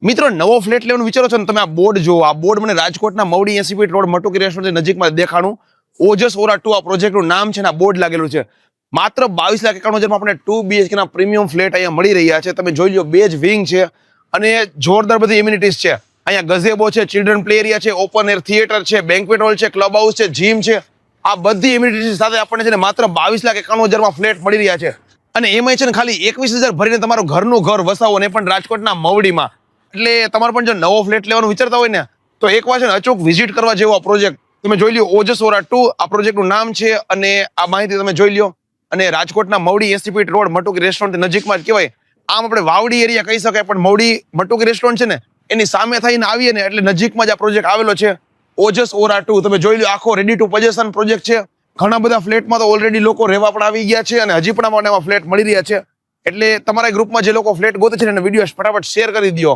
મિત્રો નવો ફ્લેટ લેવાનું વિચારો છો ને તમે આ બોર્ડ જુઓ. આ બોર્ડ મને રાજકોટના મવડી 80 ફીટ રોડ મટુકી રેસ્ટોરન્ટ નજીકમાં દેખાણું. ઓજસ ઓરા 2 આ પ્રોજેક્ટનું નામ છે ને આ બોર્ડ લાગેલું છે. માત્ર 22,91,000 આપણે 2 BHK ના પ્રીમિયમ ફ્લેટ અહીંયા મળી રહ્યા છે. તમે જોઈ લો, બેજ વિંગ છે અને જોરદાર બધી એમ્યુનિટીઝ છે. અહીંયા ગઝેબો છે, ચિલ્ડ્રન પ્લે એરિયા છે, ઓપન એર થિયેટર છે, બેન્ક્વેટ હોલ છે, ક્લબ હાઉસ છે, જીમ છે. આ બધી એમ્યુનિટીઝ સાથે આપણને છે ને માત્ર 22,91,000 માં ફ્લેટ મળી રહ્યા છે. અને એમાં છે ને ખાલી 21,000 ભરીને તમારું ઘરનું ઘર વસાવો ને પણ રાજકોટના મવડીમાં. એટલે તમારે પણ જો નવો ફ્લેટ લેવાનું વિચારતા હોય ને તો એકવાર છે ને અચૂક વિઝિટ કરવા જેવો આ પ્રોજેક્ટ. તમે જોઈ લ્યો, ઓજસ ઓરા 2 આ પ્રોજેક્ટનું નામ છે અને આ માહિતી તમે જોઈ લ્યો. અને રાજકોટના મવડી 80 ફીટ રોડ મટુકી રેસ્ટોરન્ટ નજીકમાં જ કહેવાય. આમ આપણે વાવડી એરિયા કહી શકાય, પણ મવડી મટુકી રેસ્ટોરન્ટ છે ને એની સામે થઈને આવીએ ને એટલે નજીકમાં જ આ પ્રોજેક્ટ આવેલો છે. ઓજસ ઓરા 2 તમે જોઈ લો, આખો રેડી ટુ પોઝેશન પ્રોજેક્ટ છે. ઘણા બધા ફ્લેટમાં તો ઓલરેડી લોકો રહેવા પણ આવી ગયા છે અને હજી પણ આમાં ફ્લેટ મળી રહ્યા છે. એટલે તમારા ગ્રુપમાં જે લોકો ફ્લેટ ગોતે છે એને વિડીયો ફટાફટ શેર કરી દો.